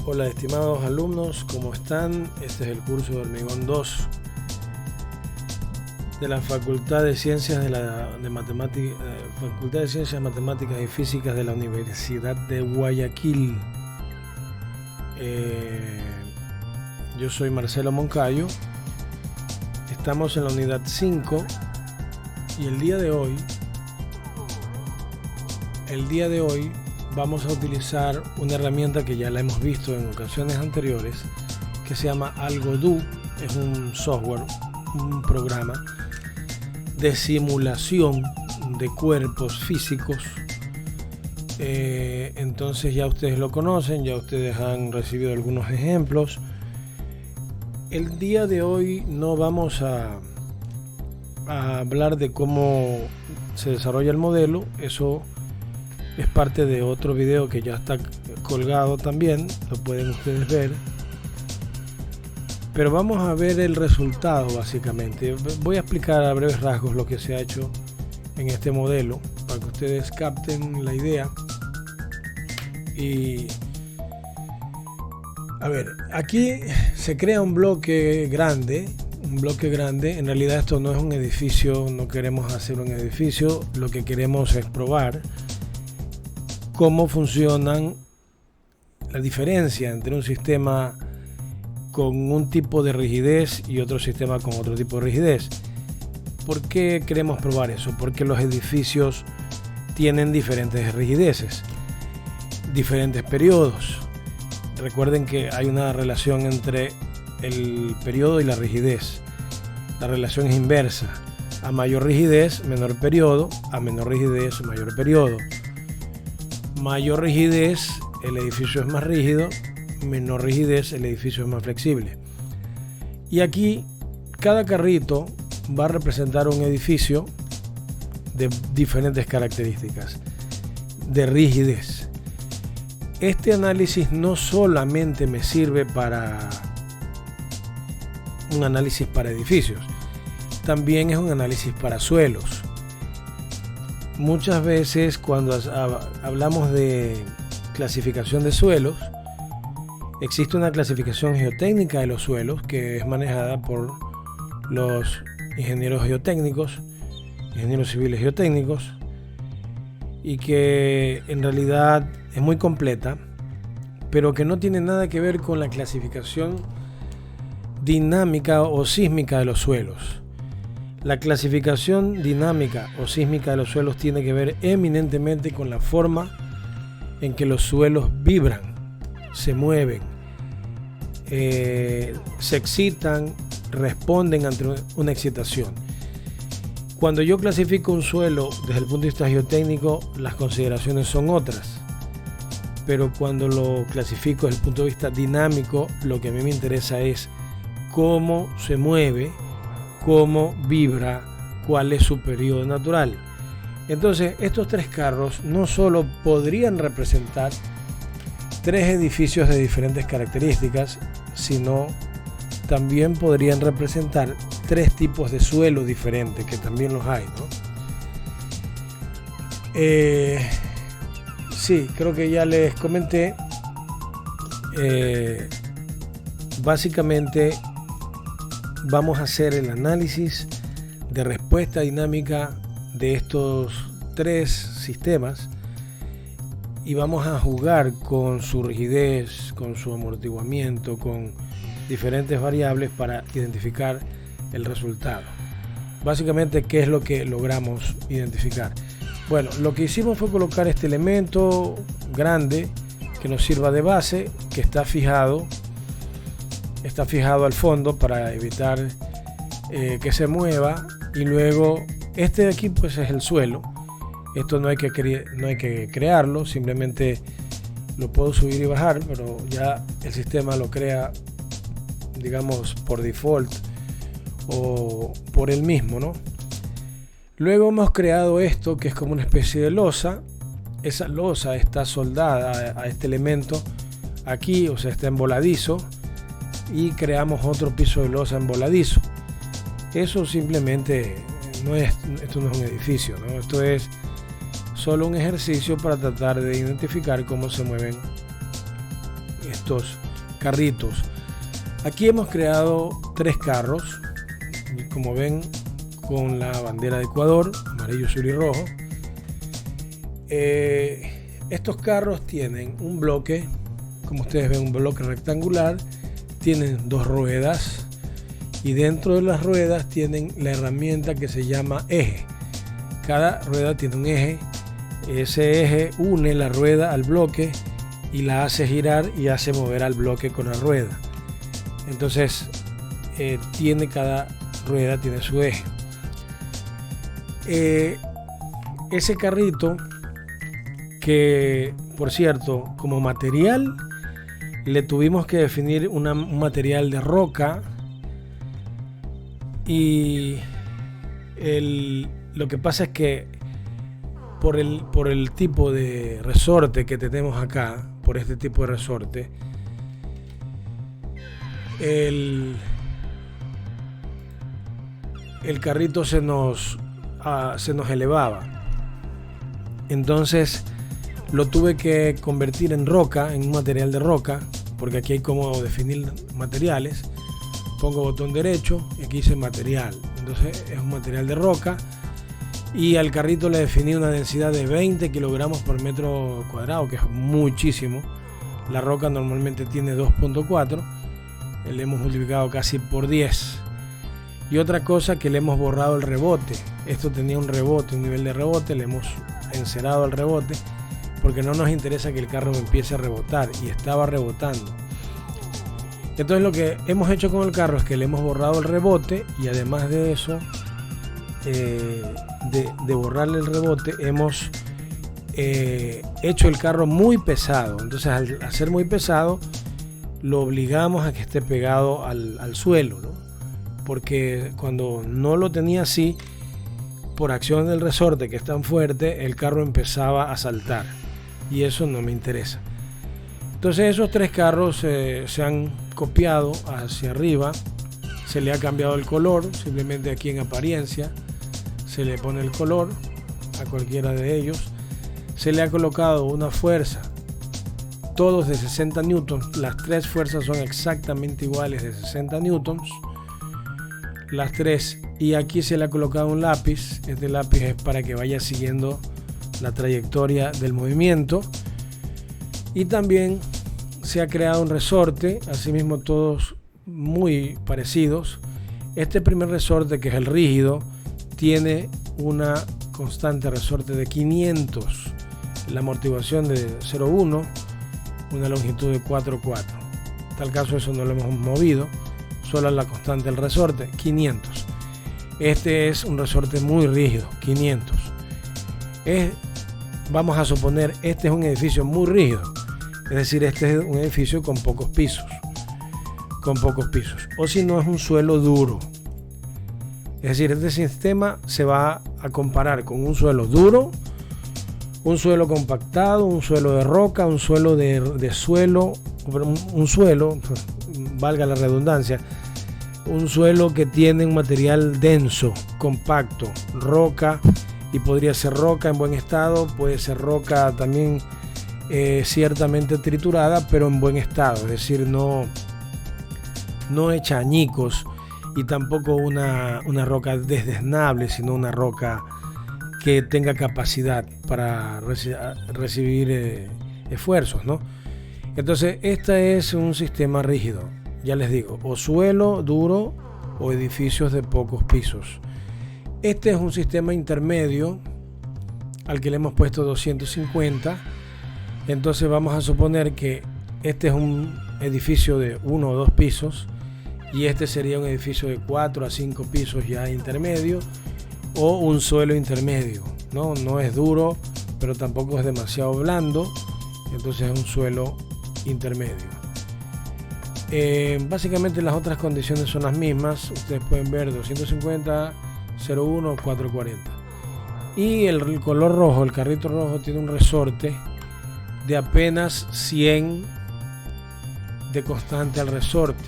Hola estimados alumnos, ¿cómo están? Este es el curso de Hormigón 2 de la Facultad de Ciencias Facultad de Ciencias Matemáticas y Físicas de la Universidad de Guayaquil. Yo soy Marcelo Moncayo. Estamos en la unidad 5 y el día de hoy vamos a utilizar una herramienta que ya la hemos visto en ocasiones anteriores, que se llama AlgoDo. Es un software, un programa de simulación de cuerpos físicos. Entonces ya ustedes lo conocen, ya ustedes han recibido algunos ejemplos. El día de hoy no vamos a hablar de cómo se desarrolla el modelo. Eso es parte de otro video que ya está colgado también, lo pueden ustedes ver. Pero vamos a ver el resultado básicamente. Voy a explicar a breves rasgos lo que se ha hecho en este modelo para que ustedes capten la idea. Y a ver, aquí se crea un bloque grande. En realidad esto no es un edificio, no queremos hacer un edificio, lo que queremos es probar cómo funcionan, la diferencia entre un sistema con un tipo de rigidez y otro sistema con otro tipo de rigidez. ¿Por qué queremos probar eso? Porque los edificios tienen diferentes rigideces, diferentes periodos. Recuerden que hay una relación entre el periodo y la rigidez. La relación es inversa. A mayor rigidez, menor periodo; a menor rigidez, mayor periodo. Mayor rigidez, el edificio es más rígido; menor rigidez, el edificio es más flexible. Y aquí cada carrito va a representar un edificio de diferentes características de rigidez. Este análisis no solamente me sirve para un análisis para edificios, también es un análisis para suelos. Muchas veces cuando hablamos de clasificación de suelos, existe una clasificación geotécnica de los suelos que es manejada por los ingenieros geotécnicos, ingenieros civiles geotécnicos, y que en realidad es muy completa, pero que no tiene nada que ver con la clasificación dinámica o sísmica de los suelos. La clasificación dinámica o sísmica de los suelos tiene que ver eminentemente con la forma en que los suelos vibran, se mueven, se excitan, responden ante una excitación. Cuando yo clasifico un suelo desde el punto de vista geotécnico, las consideraciones son otras. Pero cuando lo clasifico desde el punto de vista dinámico, lo que a mí me interesa es cómo se mueve, cómo vibra, cuál es su periodo natural. Entonces, estos tres carros no solo podrían representar tres edificios de diferentes características, sino también podrían representar tres tipos de suelo diferentes, que también los hay, ¿no? Sí, creo que ya les comenté. Básicamente vamos a hacer el análisis de respuesta dinámica de estos tres sistemas y vamos a jugar con su rigidez, con su amortiguamiento, con diferentes variables para identificar el resultado. Básicamente, ¿qué es lo que logramos identificar? Bueno, lo que hicimos fue colocar este elemento grande que nos sirva de base, que está fijado al fondo para evitar que se mueva, y luego este de aquí pues es el suelo. Esto no hay que crearlo, simplemente lo puedo subir y bajar, pero ya el sistema lo crea, digamos, por default o por él mismo, ¿no? Luego hemos creado esto que es como una especie de losa. Esa losa está soldada a este elemento aquí, o sea, está en voladizo, y creamos otro piso de losa en voladizo. Eso simplemente esto no es un edificio, ¿no? Esto es solo un ejercicio para tratar de identificar cómo se mueven estos carritos. Aquí hemos creado 3 carros, como ven, con la bandera de Ecuador, amarillo, azul y rojo. Estos carros tienen un bloque, como ustedes ven, un bloque rectangular, tienen 2 ruedas y dentro de las ruedas tienen la herramienta que se llama eje. Cada rueda tiene un eje, ese eje une la rueda al bloque y la hace girar y hace mover al bloque con la rueda. Entonces cada rueda tiene su eje. Ese carrito, que por cierto, como material le tuvimos que definir un material de roca, y lo que pasa es que por el tipo de resorte que tenemos acá, por este tipo de resorte, el carrito se nos elevaba. Entonces lo tuve que convertir en roca, en un material de roca, porque aquí hay como definir materiales. Pongo botón derecho y aquí dice material. Entonces es un material de roca, y al carrito le definí una densidad de 20 kilogramos por metro cuadrado, que es muchísimo. La roca normalmente tiene 2.4, le hemos multiplicado casi por 10. Y otra cosa, que le hemos borrado el rebote. Esto tenía un rebote, un nivel de rebote, le hemos encerado el rebote porque no nos interesa que el carro empiece a rebotar, y estaba rebotando. Entonces lo que hemos hecho con el carro es que le hemos borrado el rebote, y además de eso, de borrarle el rebote, hemos hecho el carro muy pesado. Entonces al ser muy pesado, lo obligamos a que esté pegado al suelo, ¿no? Porque cuando no lo tenía así, por acción del resorte, que es tan fuerte, el carro empezaba a saltar, y eso no me interesa. Entonces esos 3 carros se han copiado hacia arriba, se le ha cambiado el color, simplemente aquí en apariencia se le pone el color a cualquiera de ellos, se le ha colocado una fuerza, todos de 60 newtons, las 3 fuerzas son exactamente iguales, de 60 newtons, las 3, y aquí se le ha colocado un lápiz. Este lápiz es para que vaya siguiendo la trayectoria del movimiento, y también se ha creado un resorte, asimismo todos muy parecidos. Este primer resorte, que es el rígido, tiene una constante resorte de 500, la amortiguación de 0,1, una longitud de 4,4. En tal caso eso no lo hemos movido, solo la constante del resorte, 500. Este es un resorte muy rígido, 500. Vamos a suponer, este es un edificio muy rígido, es decir, este es un edificio con pocos pisos, o si no, es un suelo duro. Es decir, este sistema se va a comparar con un suelo duro, un suelo compactado, un suelo de roca, un suelo de suelo, un suelo, valga la redundancia, un suelo que tiene un material denso, compacto, roca, y podría ser roca en buen estado, puede ser roca también ciertamente triturada, pero en buen estado, es decir, no hecha añicos, y tampoco una roca desdeznable, sino una roca que tenga capacidad para recibir esfuerzos, ¿no? Entonces, este es un sistema rígido, ya les digo, o suelo duro o edificios de pocos pisos. Este es un sistema intermedio al que le hemos puesto 250. Entonces vamos a suponer que este es un edificio de 1 o 2 pisos, y este sería un edificio de 4 a 5 pisos ya intermedio, o un suelo intermedio, no es duro, pero tampoco es demasiado blando, entonces es un suelo intermedio. Básicamente las otras condiciones son las mismas, ustedes pueden ver 250, 0,1, 440. Y el color rojo, el carrito rojo, tiene un resorte de apenas 100 de constante al resorte,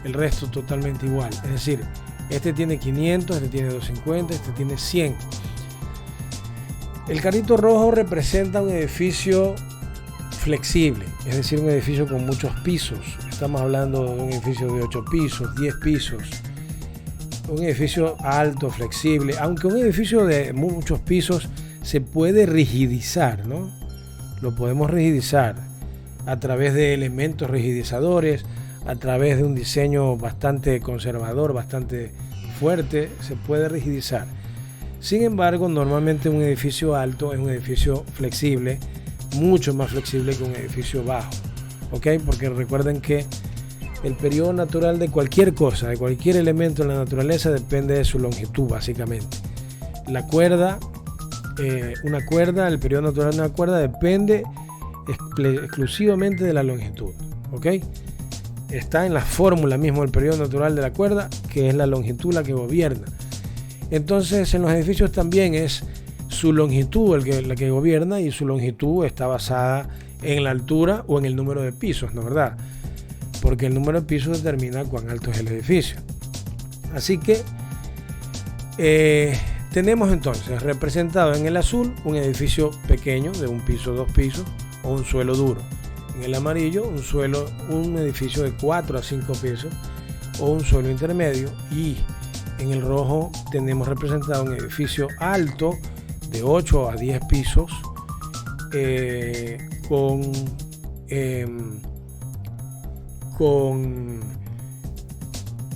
el resto totalmente igual, es decir, este tiene 500, este tiene 250, este tiene 100. El carrito rojo representa un edificio flexible, es decir, un edificio con muchos pisos. Estamos hablando de un edificio de 8 pisos, 10 pisos, un edificio alto, flexible, aunque un edificio de muchos pisos se puede rigidizar, ¿no? Lo podemos rigidizar a través de elementos rigidizadores, a través de un diseño bastante conservador, bastante fuerte, se puede rigidizar. Sin embargo, normalmente un edificio alto es un edificio flexible, mucho más flexible que un edificio bajo, ¿ok? Porque recuerden que el periodo natural de cualquier cosa, de cualquier elemento en la naturaleza, depende de su longitud, básicamente. La cuerda, el periodo natural de una cuerda depende exclusivamente de la longitud, ¿ok? Está en la fórmula mismo el periodo natural de la cuerda, que es la longitud la que gobierna. Entonces, en los edificios también es su longitud la que gobierna, y su longitud está basada en la altura o en el número de pisos, ¿no es verdad? Porque el número de pisos determina cuán alto es el edificio. Así que tenemos entonces representado en el azul un edificio pequeño de un piso, 2 pisos o un suelo duro. En el amarillo un edificio de 4 a 5 pisos o un suelo intermedio, y en el rojo tenemos representado un edificio alto de 8 a 10 pisos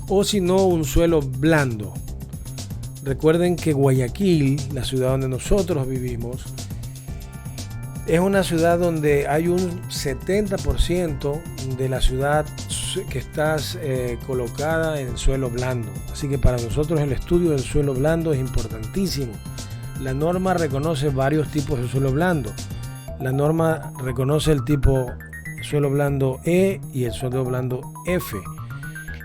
o si no, un suelo blando. Recuerden que Guayaquil, la ciudad donde nosotros vivimos, es una ciudad donde hay un 70% de la ciudad que está colocada en suelo blando. Así que para nosotros el estudio del suelo blando es importantísimo. La norma reconoce varios tipos de suelo blando. La norma reconoce el tipo suelo blando E y el suelo blando F.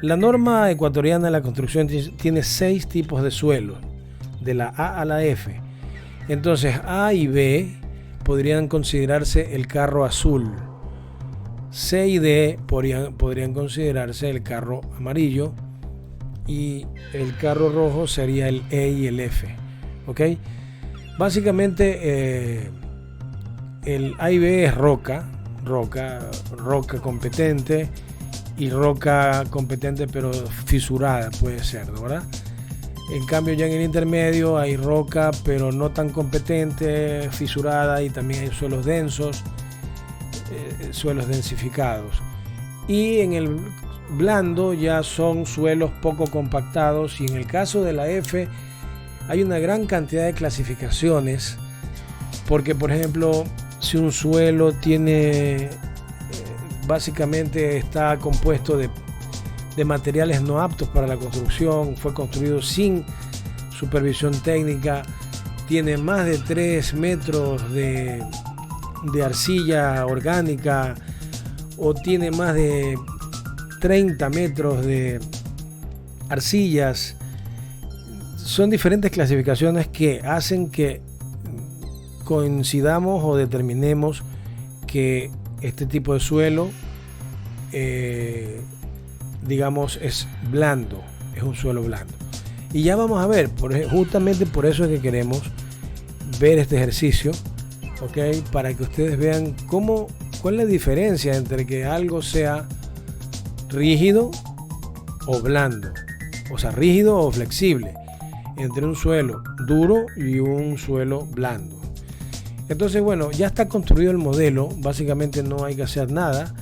La norma ecuatoriana de la construcción tiene 6 tipos de suelo, de la A a la F. Entonces A y B podrían considerarse el carro azul. C y D podrían considerarse el carro amarillo, y el carro rojo sería el E y el F. ¿Ok? Básicamente el A y B es roca competente, y roca competente pero fisurada puede ser, ¿no? ¿Verdad? En cambio, ya en el intermedio hay roca pero no tan competente, fisurada, y también hay suelos densos, suelos densificados. Y en el blando ya son suelos poco compactados, y en el caso de la F hay una gran cantidad de clasificaciones, porque por ejemplo, si un suelo tiene básicamente está compuesto de materiales no aptos para la construcción, fue construido sin supervisión técnica, tiene más de 3 metros de arcilla orgánica, o tiene más de 30 metros de arcillas, son diferentes clasificaciones que hacen que coincidamos o determinemos que este tipo de suelo digamos es blando, es un suelo blando. Y ya vamos a ver, justamente por eso es que queremos ver este ejercicio, ¿ok? Para que ustedes vean cuál es la diferencia entre que algo sea rígido o blando, o sea, rígido o flexible, entre un suelo duro y un suelo blando. Entonces, bueno, ya está construido el modelo, básicamente no hay que hacer nada.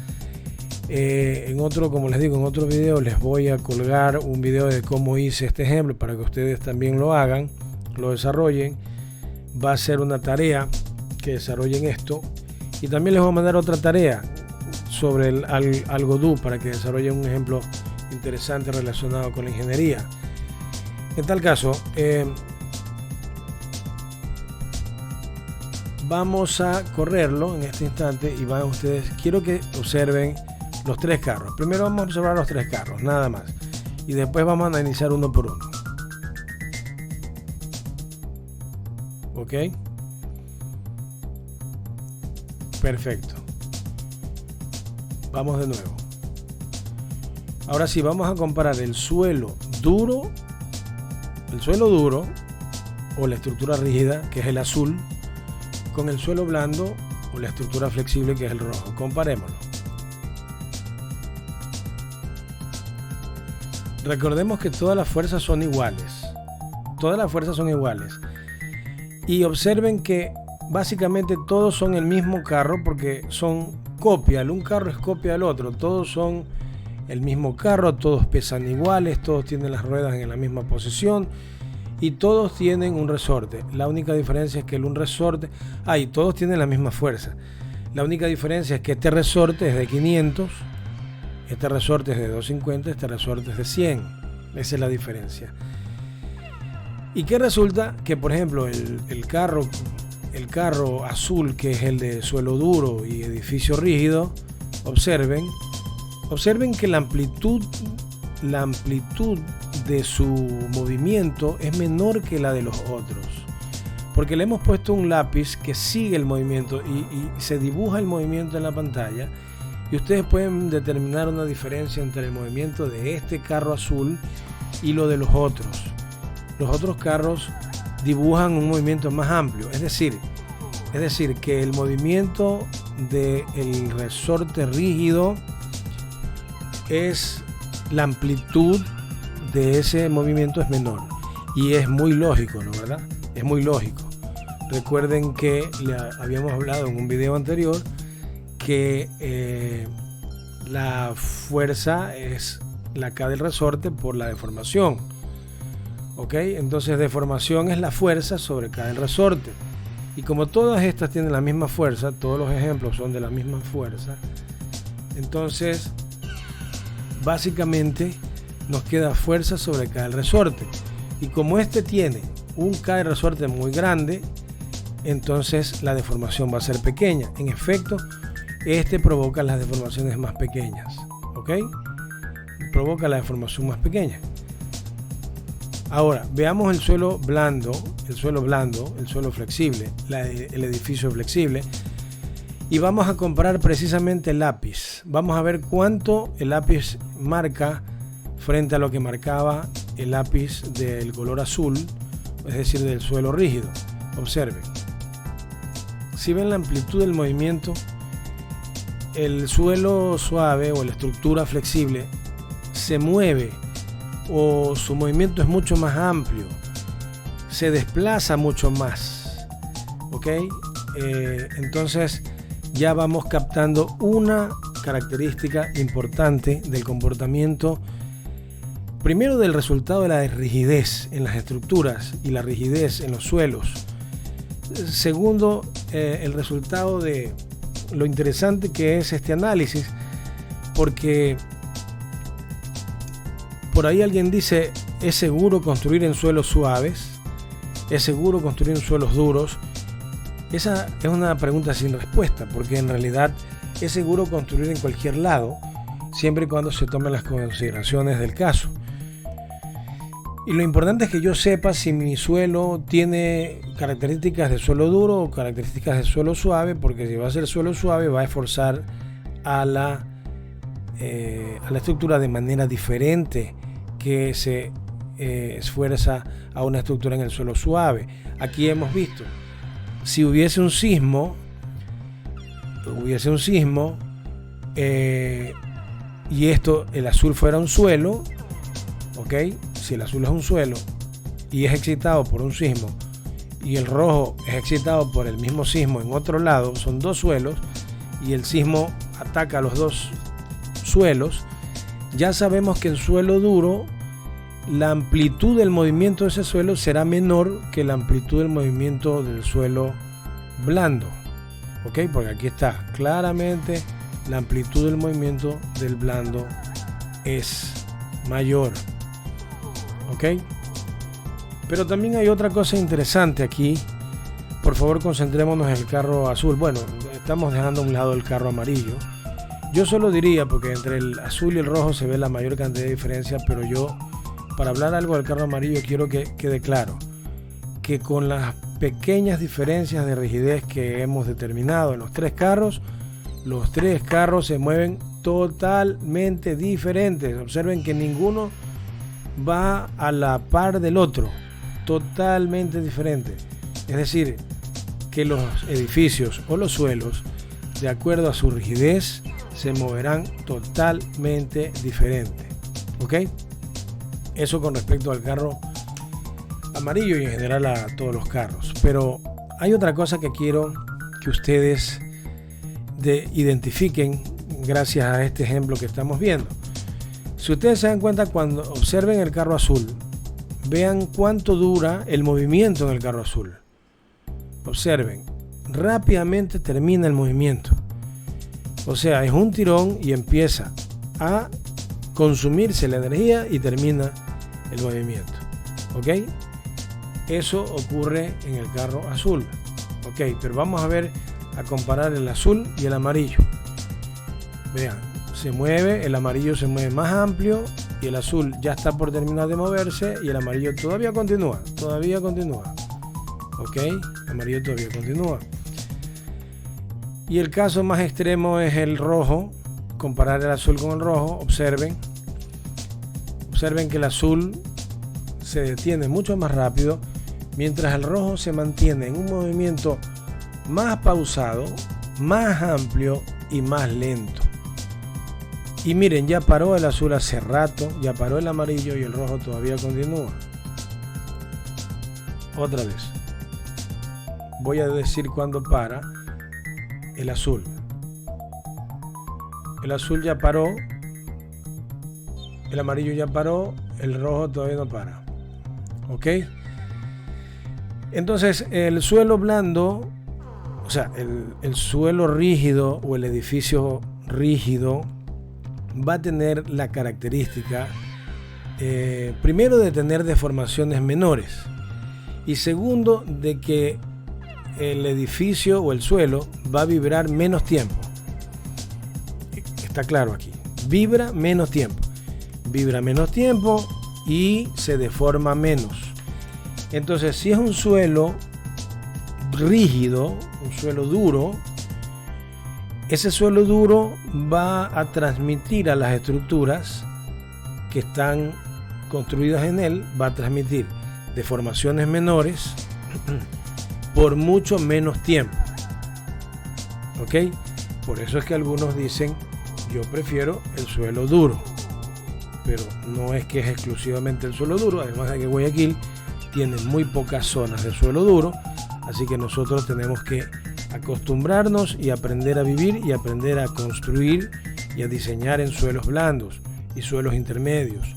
Como les digo, en otro video les voy a colgar un video de cómo hice este ejemplo para que ustedes también lo hagan, lo desarrollen. Va a ser una tarea que desarrollen esto, y también les voy a mandar otra tarea sobre el Algodoo para que desarrollen un ejemplo interesante relacionado con la ingeniería. En tal caso, vamos a correrlo en este instante, y van ustedes, quiero que observen los 3 carros. Primero vamos a observar los 3 carros, nada más, y después vamos a analizar uno por uno. ¿Ok? Perfecto. Vamos de nuevo. Ahora sí, vamos a comparar el suelo duro o la estructura rígida, que es el azul, con el suelo blando, o la estructura flexible, que es el rojo. Comparémoslo. Recordemos que todas las fuerzas son iguales. Todas las fuerzas son iguales. Y observen que básicamente todos son el mismo carro, porque son copia. Un carro es copia del otro. Todos son el mismo carro, todos pesan iguales, todos tienen las ruedas en la misma posición y todos tienen un resorte. La única diferencia es que un resorte... y todos tienen la misma fuerza. La única diferencia es que este resorte es de 500, este resorte es de 250, este resorte es de 100. Esa es la diferencia. ¿Y qué resulta? Que por ejemplo el carro azul, que es el de suelo duro y edificio rígido, observen que la amplitud de su movimiento es menor que la de los otros, porque le hemos puesto un lápiz que sigue el movimiento y se dibuja el movimiento en la pantalla, y ustedes pueden determinar una diferencia entre el movimiento de este carro azul y lo de los otros. Los otros carros dibujan un movimiento más amplio, es decir que el movimiento del resorte rígido es la amplitud de ese movimiento es menor, y es muy lógico, ¿no verdad? Es muy lógico. Recuerden que habíamos hablado en un video anterior que la fuerza es la K del resorte por la deformación. ¿Ok? Entonces deformación es la fuerza sobre K del resorte. Y como todas estas tienen la misma fuerza, todos los ejemplos son de la misma fuerza, entonces básicamente nos queda fuerza sobre K del resorte. Y como este tiene un K del resorte muy grande, entonces la deformación va a ser pequeña. En efecto, este provoca las deformaciones más pequeñas. ¿Ok? Provoca la deformación más pequeña. Ahora, veamos el suelo blando, el suelo flexible, el edificio flexible. Y vamos a comparar precisamente el lápiz. Vamos a ver cuánto el lápiz marca frente a lo que marcaba el lápiz del color azul, es decir, del suelo rígido. Observen. Si ven la amplitud del movimiento, el suelo suave o la estructura flexible se mueve, o su movimiento es mucho más amplio, se desplaza mucho más. ¿Ok? Entonces ya vamos captando una característica importante del comportamiento, primero del resultado de la rigidez en las estructuras y la rigidez en los suelos. Segundo, el resultado de lo interesante que es este análisis, porque por ahí alguien dice: ¿es seguro construir en suelos suaves? ¿Es seguro construir en suelos duros? Esa es una pregunta sin respuesta, porque en realidad es seguro construir en cualquier lado, siempre y cuando se tomen las consideraciones del caso. Y lo importante es que yo sepa si mi suelo tiene características de suelo duro o características de suelo suave, porque si va a ser suelo suave va a esforzar a la estructura de manera diferente que se esfuerza a una estructura en el suelo suave. Aquí hemos visto, si hubiese un sismo y el azul fuera un suelo, ¿ok? Si el azul es un suelo y es excitado por un sismo, y el rojo es excitado por el mismo sismo en otro lado, son dos suelos, y el sismo ataca a los dos suelos, ya sabemos que en suelo duro la amplitud del movimiento de ese suelo será menor que la amplitud del movimiento del suelo blando. ¿Ok? Porque aquí está claramente la amplitud del movimiento del blando es mayor. ¿Ok? Pero también hay otra cosa interesante aquí. Por favor, concentrémonos en el carro azul. Bueno, estamos dejando a un lado el carro amarillo. Yo solo diría, porque entre el azul y el rojo se ve la mayor cantidad de diferencia, pero yo, para hablar algo del carro amarillo, quiero que quede claro que con las pequeñas diferencias de rigidez que hemos determinado en los tres carros se mueven totalmente diferentes. Observen que ninguno va a la par del otro, totalmente diferente. Es decir, que los edificios o los suelos, de acuerdo a su rigidez, se moverán totalmente diferente. ¿Ok? Eso con respecto al carro amarillo y en general a todos los carros. Pero hay otra cosa que quiero que ustedes identifiquen gracias a este ejemplo que estamos viendo. Si ustedes se dan cuenta, cuando observen el carro azul, vean cuánto dura el movimiento en el carro azul. Observen, rápidamente termina el movimiento. O sea, es un tirón y empieza a consumirse la energía y termina el movimiento. ¿Ok? Eso ocurre en el carro azul. Ok, pero vamos a comparar el azul y el amarillo. Vean, se mueve, el amarillo se mueve más amplio y el azul ya está por terminar de moverse y el amarillo todavía continúa. Ok, el amarillo todavía continúa. Y el caso más extremo es el rojo. Comparar el azul con el rojo. Observen que el azul se detiene mucho más rápido, mientras el rojo se mantiene en un movimiento más pausado, más amplio y más lento. Y miren, ya paró el azul hace rato, ya paró el amarillo y el rojo todavía continúa. Otra vez. Voy a decir cuándo para el azul. El azul ya paró, el amarillo ya paró, el rojo todavía no para. ¿Ok? Entonces, el suelo blando, o sea, el suelo rígido o el edificio rígido va a tener la característica, primero, de tener deformaciones menores y segundo, de que el edificio o el suelo va a vibrar menos tiempo. Está claro aquí, vibra menos tiempo y se deforma menos. Entonces, si es un suelo rígido, un suelo duro, ese suelo duro va a transmitir a las estructuras que están construidas en él, va a transmitir deformaciones menores por mucho menos tiempo. ¿Ok? Por eso es que algunos dicen, yo prefiero el suelo duro. Pero no es que es exclusivamente el suelo duro, además de que Guayaquil tiene muy pocas zonas de suelo duro, así que nosotros tenemos que acostumbrarnos y aprender a vivir y aprender a construir y a diseñar en suelos blandos y suelos intermedios.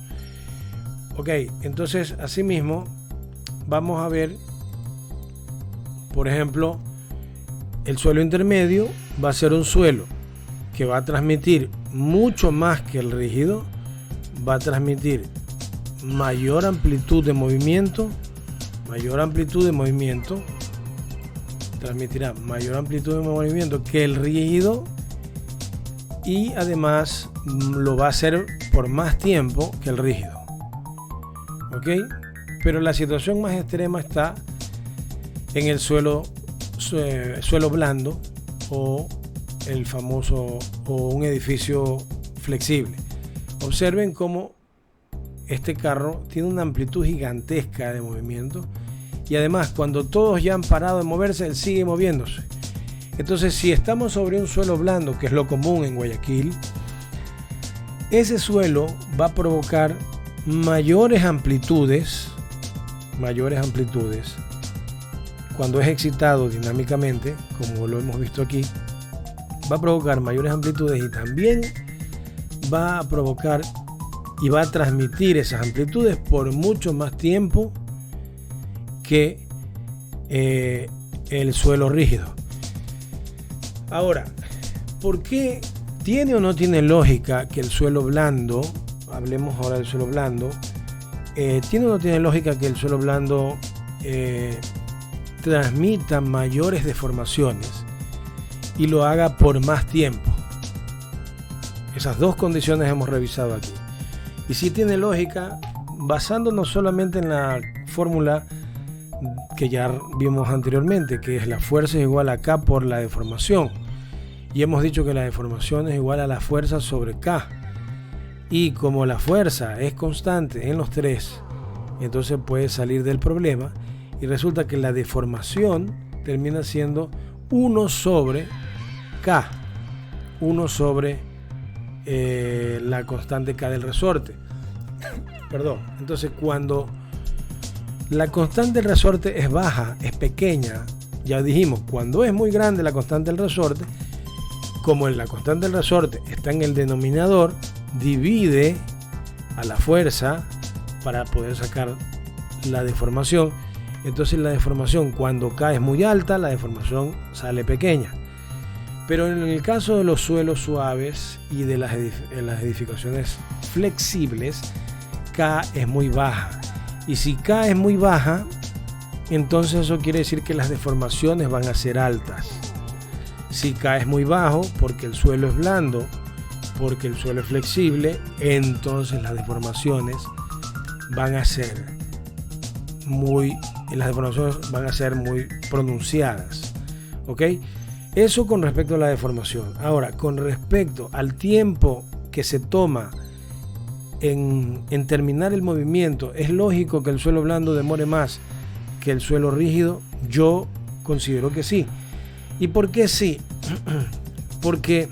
Ok, entonces asimismo vamos a ver, por ejemplo, el suelo intermedio va a ser un suelo que va a transmitir mucho más que el rígido, va a transmitir mayor amplitud de movimiento, transmitirá mayor amplitud de movimiento que el rígido y además lo va a hacer por más tiempo que el rígido. ¿Ok? Pero la situación más extrema está en el suelo blando o el famoso o un edificio flexible. Observen cómo este carro tiene una amplitud gigantesca de movimiento y además cuando todos ya han parado de moverse, él sigue moviéndose. Entonces, si estamos sobre un suelo blando, que es lo común en Guayaquil, ese suelo va a provocar mayores amplitudes cuando es excitado dinámicamente, como lo hemos visto aquí. Va a provocar mayores amplitudes y también va a provocar y va a transmitir esas amplitudes por mucho más tiempo que el suelo rígido. Ahora, ¿por qué tiene o no tiene lógica que el suelo blando, hablemos ahora del suelo blando, tiene o no tiene lógica que el suelo blando transmita mayores deformaciones y lo haga por más tiempo? Esas dos condiciones hemos revisado aquí. Y sí tiene lógica, basándonos solamente en la fórmula que ya vimos anteriormente, que es la fuerza es igual a K por la deformación. Y hemos dicho que la deformación es igual a la fuerza sobre K. Y como la fuerza es constante en los tres, entonces puede salir del problema y resulta que la deformación termina siendo 1 sobre K, 1 sobre la constante K del resorte. Perdón. Entonces, cuando la constante del resorte es baja, es pequeña, ya dijimos, cuando es muy grande la constante del resorte, como la constante del resorte está en el denominador, divide a la fuerza para poder sacar la deformación. Entonces la deformación, cuando K es muy alta, la deformación sale pequeña. Pero en el caso de los suelos suaves y de las edificaciones flexibles, K es muy baja. Y si K es muy baja, entonces eso quiere decir que las deformaciones van a ser altas. Si K es muy bajo, porque el suelo es blando, porque el suelo es flexible, entonces las deformaciones van a ser muy pronunciadas. ¿Ok? Eso con respecto a la deformación. Ahora, con respecto al tiempo que se toma en terminar el movimiento, ¿es lógico que el suelo blando demore más que el suelo rígido? Yo considero que sí. ¿Y por qué sí? Porque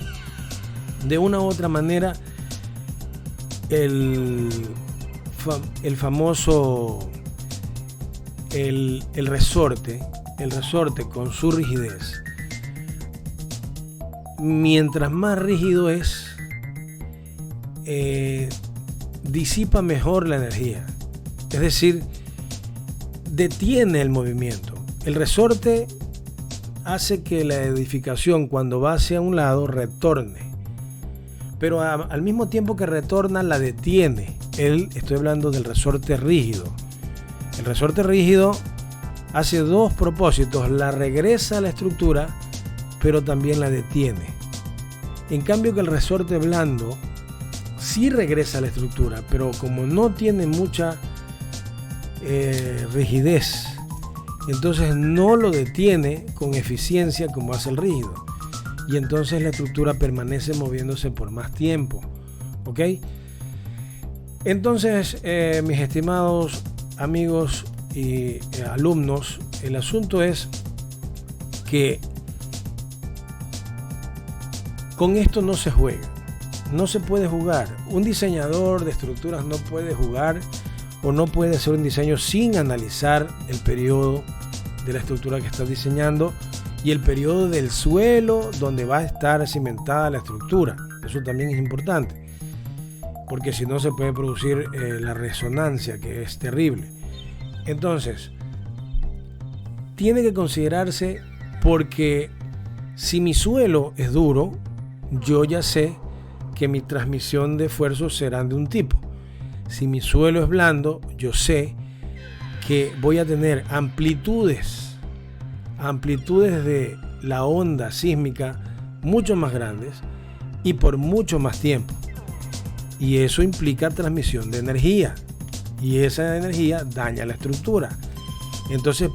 de una u otra manera el famoso el resorte con su rigidez, mientras más rígido es, disipa mejor la energía, es decir, detiene el movimiento. El resorte hace que la edificación, cuando va hacia un lado, retorne, pero al mismo tiempo que retorna, la detiene. Estoy hablando del resorte rígido. El resorte rígido hace dos propósitos: la regresa a la estructura, pero también la detiene. En cambio que el resorte blando sí regresa a la estructura, pero como no tiene mucha rigidez, entonces no lo detiene con eficiencia como hace el rígido, y entonces la estructura permanece moviéndose por más tiempo. ¿Ok? Entonces, mis estimados amigos y alumnos, el asunto es que con esto no se juega, no se puede jugar. Un diseñador de estructuras no puede jugar o no puede hacer un diseño sin analizar el periodo de la estructura que está diseñando y el periodo del suelo donde va a estar cimentada la estructura. Eso también es importante, porque si no se puede producir la resonancia, que es terrible. Entonces, tiene que considerarse, porque si mi suelo es duro, yo ya sé que mi transmisión de esfuerzos serán de un tipo. Si mi suelo es blando, yo sé que voy a tener amplitudes de la onda sísmica mucho más grandes y por mucho más tiempo. Y eso implica transmisión de energía, y esa energía daña la estructura. Entonces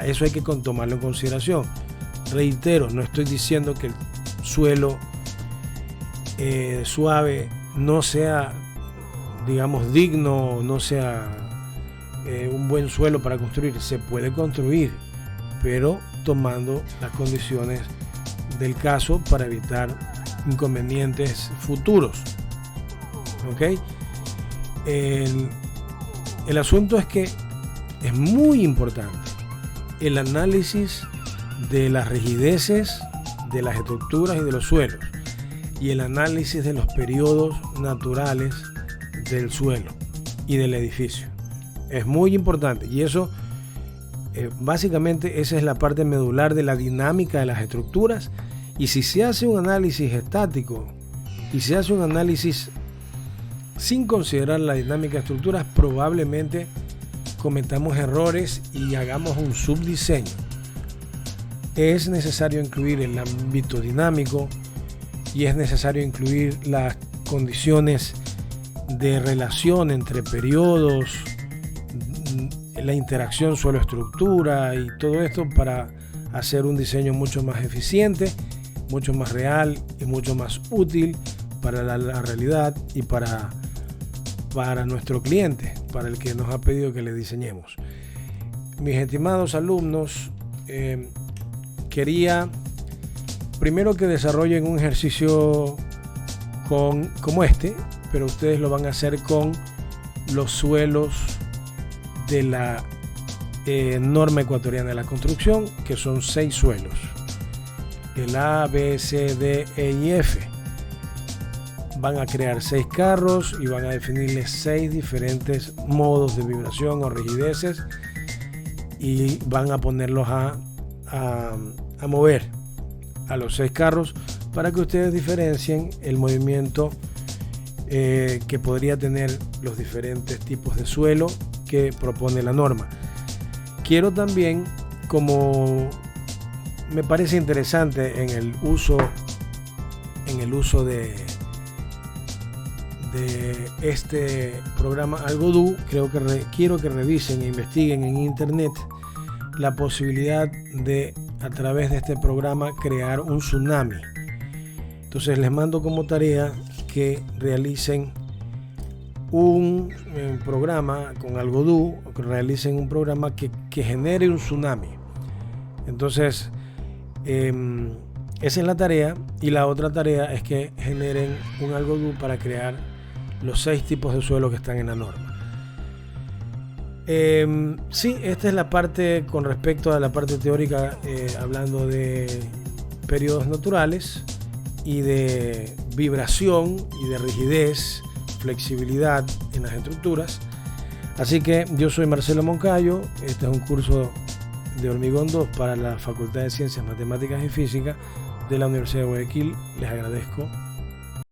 eso hay que tomarlo en consideración. Reitero, no estoy diciendo que el suelo suave no sea, digamos, digno, no sea un buen suelo para construir. Se puede construir, pero tomando las condiciones del caso para evitar inconvenientes futuros. ¿Ok? El asunto es que es muy importante el análisis de las rigideces de las estructuras y de los suelos, y el análisis de los periodos naturales del suelo y del edificio. Es muy importante, y eso básicamente esa es la parte medular de la dinámica de las estructuras. Y si se hace un análisis estático y se hace un análisis sin considerar la dinámica de estructuras, probablemente cometamos errores y hagamos un subdiseño. Es necesario incluir el ámbito dinámico y es necesario incluir las condiciones de relación entre periodos, la interacción suelo-estructura y todo esto para hacer un diseño mucho más eficiente, mucho más real y mucho más útil para la realidad y para nuestro cliente, para el que nos ha pedido que le diseñemos. Mis estimados alumnos, quería primero que desarrollen un ejercicio como este, pero ustedes lo van a hacer con los suelos de la norma ecuatoriana de la construcción, que son 6 suelos, el A, B, C, D, E y F. Van a crear 6 carros y van a definirles 6 diferentes modos de vibración o rigideces, y van a ponerlos a mover a los 6 carros para que ustedes diferencien el movimiento que podría tener los diferentes tipos de suelo que propone la norma. Quiero también, como me parece interesante en el uso de este programa Algodoo, quiero que revisen e investiguen en internet la posibilidad de, a través de este programa, crear un tsunami. Entonces les mando como tarea que realicen un programa con Algodoo, que realicen un programa que genere un tsunami. Entonces esa es la tarea, y la otra tarea es que generen un Algodoo para crear los 6 tipos de suelo que están en la norma. Sí, esta es la parte con respecto a la parte teórica, hablando de periodos naturales y de vibración y de rigidez, flexibilidad en las estructuras. Así que yo soy Marcelo Moncayo. Este es un curso de Hormigón 2 para la Facultad de Ciencias Matemáticas y Física de la Universidad de Guayaquil. Les agradezco